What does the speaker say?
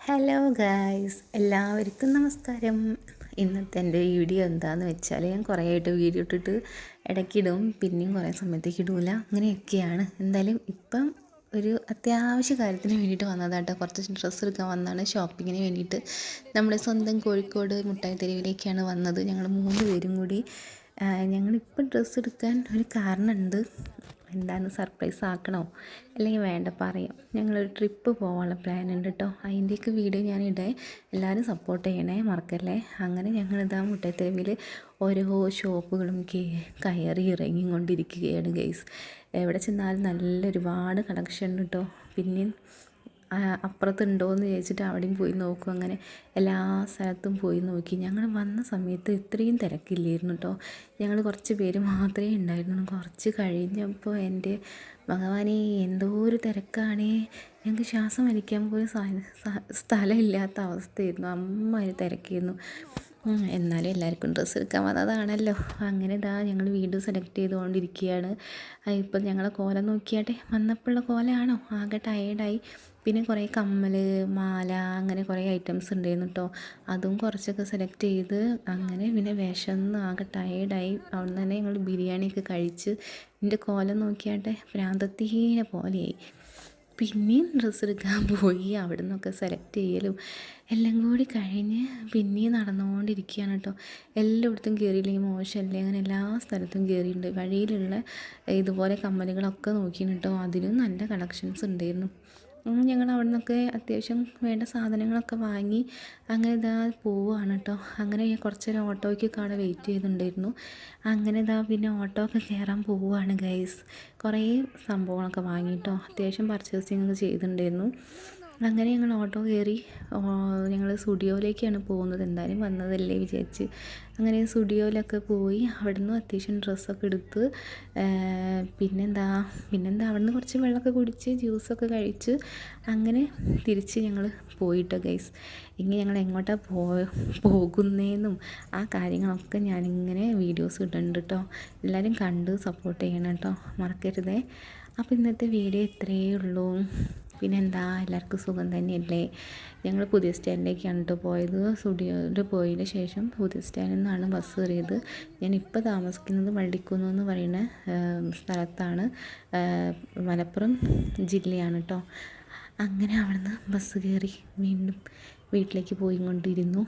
Hello guys, എല്ലാവർക്കും നമസ്കാരം. ഇന്നത്തെ എൻ്റെ വീഡിയോ എന്താണെന്ന് വെച്ചാൽ, ഞാൻ കുറേ ആയിട്ട് വീഡിയോ ഇട്ടിട്ട് ഇടയ്ക്കിടും, പിന്നെയും കുറേ സമയത്തേക്ക് ഇടൂല, അങ്ങനെയൊക്കെയാണ്. എന്തായാലും ഇപ്പം ഒരു അത്യാവശ്യ കാര്യത്തിന് വേണ്ടിയിട്ട് വന്നതാട്ടോ. കുറച്ച് ഡ്രസ്സ് എടുക്കാൻ വന്നതാണ്, ഷോപ്പിങ്ങിന് വേണ്ടിയിട്ട്. നമ്മുടെ സ്വന്തം കോഴിക്കോട് മുട്ടായി തെരുവിലേക്കാണ് വന്നത്. ഞങ്ങൾ 3 പേരും കൂടി. ഞങ്ങളിപ്പം ഡ്രസ്സ് എടുക്കാൻ ഒരു കാരണമുണ്ട്. എന്താണെന്ന് സർപ്രൈസ് ആക്കണോ അല്ലെങ്കിൽ വേണ്ട പറയാം. ഞങ്ങളൊരു ട്രിപ്പ് പോകാനുള്ള പ്ലാൻ ഉണ്ട് കേട്ടോ. അതിൻ്റെയൊക്കെ വീഡിയോ ഞാനിടേ, എല്ലാവരും സപ്പോർട്ട് ചെയ്യണേ, മറക്കല്ലേ. അങ്ങനെ ഞങ്ങളിതാ മുട്ടത്തെരുവിൽ ഓരോ ഷോപ്പുകളും കയറി ഇറങ്ങി കൊണ്ടിരിക്കുകയാണ് ഗൈസ്. എവിടെ ചെന്നാലും നല്ല ഒരുപാട് കളക്ഷൻ ഉണ്ട് കേട്ടോ. പിന്നെ അപ്പുറത്തുണ്ടോയെന്ന് ചോദിച്ചിട്ട് അവിടെയും പോയി നോക്കും. അങ്ങനെ എല്ലാ സ്ഥലത്തും പോയി നോക്കി. ഞങ്ങൾ വന്ന സമയത്ത് ഇത്രയും തിരക്കില്ലായിരുന്നു കേട്ടോ. ഞങ്ങൾ കുറച്ച് പേര് മാത്രമേ ഉണ്ടായിരുന്നുള്ളൂ. കുറച്ച് കഴിഞ്ഞപ്പോൾ എൻ്റെ ഭഗവാനെ എന്തോ ഒരു തിരക്കാണേ. ഞങ്ങൾക്ക് ശ്വാസം വലിക്കാൻ പോലും സ്ഥലമില്ലാത്ത അവസ്ഥയായിരുന്നു. അമ്മാതിരി തിരക്കായിരുന്നു. എന്നാലും എല്ലാവർക്കും ഡ്രസ്സ് എടുക്കാൻ വന്നതാണല്ലോ. അങ്ങനെ ഇതാ ഞങ്ങൾ വീണ്ടും സെലക്ട് ചെയ്തുകൊണ്ടിരിക്കുകയാണ്. ഇപ്പം ഞങ്ങളെ കോലം നോക്കിയാട്ടെ, വന്നപ്പോഴുള്ള കോലമാണോ? ആകെ ടയേർഡായി. പിന്നെ കുറേ കമ്മൽ, മാല, അങ്ങനെ കുറേ ഐറ്റംസ് ഉണ്ടായിരുന്നു കേട്ടോ. അതും കുറച്ചൊക്കെ സെലക്ട് ചെയ്ത് അങ്ങനെ പിന്നെ വിശന്ന് ആകെ ടയേർഡായി. അവിടെ നിന്ന് തന്നെ ഞങ്ങൾ ബിരിയാണിയൊക്കെ കഴിച്ച് എൻ്റെ കോലം നോക്കിയാട്ടെ ഭ്രാന്തത്തീനെ പോലെയായി. പിന്നെയും ഡ്രസ്സ് എടുക്കാൻ പോയി. അവിടെ നിന്നൊക്കെ സെലക്ട് ചെയ്യലും എല്ലാം കൂടി കഴിഞ്ഞ് പിന്നെയും നടന്നുകൊണ്ടിരിക്കുകയാണ് കേട്ടോ. എല്ലായിടത്തും കയറിയില്ലെങ്കിൽ മോശമല്ലേ, അങ്ങനെ എല്ലാ സ്ഥലത്തും കയറിയിട്ടുണ്ട്. വഴിയിലുള്ള ഇതുപോലെ കമ്മലുകളൊക്കെ നോക്കിയാണ് കേട്ടോ. അതിലും നല്ല കളക്ഷൻസ് ഉണ്ടായിരുന്നു. ഞങ്ങൾ അവിടെ നിന്നൊക്കെ അത്യാവശ്യം വേണ്ട സാധനങ്ങളൊക്കെ വാങ്ങി അങ്ങനെ ഇതാ പോവുകയാണ് കേട്ടോ. അങ്ങനെ കുറച്ച് നേരം ഓട്ടോയ്ക്കൊക്കെ അവിടെ വെയിറ്റ് ചെയ്തിട്ടുണ്ടായിരുന്നു. അങ്ങനെ ഇതാ പിന്നെ ഓട്ടോ ഒക്കെ കയറാൻ പോവുകയാണ് ഗൈസ്. കുറേ സംഭവങ്ങളൊക്കെ വാങ്ങിയിട്ടോ, അത്യാവശ്യം പർച്ചേസിങ് ഒക്കെ ചെയ്തിട്ടുണ്ടായിരുന്നു. അങ്ങനെ ഞങ്ങൾ ഓട്ടോ കയറി ഞങ്ങൾ സ്റ്റുഡിയോയിലേക്കാണ് പോകുന്നത്. എന്തായാലും വന്നതല്ലേ വിചാരിച്ച് അങ്ങനെ സ്റ്റുഡിയോയിലൊക്കെ പോയി അവിടെ നിന്ന് അത്യാവശ്യം ഡ്രസ്സൊക്കെ എടുത്ത് പിന്നെന്താ അവിടെ നിന്ന് കുറച്ച് വെള്ളമൊക്കെ കുടിച്ച് ജ്യൂസൊക്കെ കഴിച്ച് അങ്ങനെ തിരിച്ച് ഞങ്ങൾ പോയിട്ടോ ഗൈസ്. ഇനി ഞങ്ങൾ എങ്ങോട്ടാണ് പോകുന്നതെന്നും ആ കാര്യങ്ങളൊക്കെ ഞാനിങ്ങനെ വീഡിയോസ് ഇടുന്നുണ്ട് കേട്ടോ. എല്ലാവരും കണ്ട് സപ്പോർട്ട് ചെയ്യണം കേട്ടോ, മറക്കരുതേ. അപ്പോൾ ഇന്നത്തെ വീഡിയോ ഇത്രയേ ഉള്ളൂ. പിന്നെന്താ, എല്ലാവർക്കും സുഖം തന്നെയല്ലേ? ഞങ്ങൾ പുതിയ സ്റ്റാൻഡിലേക്കാണ് കേട്ടോ പോയത്. സ്റ്റുഡിയോയിൽ പോയതിന് ശേഷം പുതിയ സ്റ്റാൻഡിൽ നിന്നാണ് ബസ് കയറിയത്. ഞാനിപ്പോൾ താമസിക്കുന്നത് വള്ളിക്കുന്ന് എന്ന് പറയുന്ന സ്ഥലത്താണ്, മലപ്പുറം ജില്ലയാണ് കേട്ടോ. അങ്ങനെ അവിടെ നിന്ന് ബസ് കയറി വീണ്ടും വീട്ടിലേക്ക് പോയിക്കൊണ്ടിരുന്നു.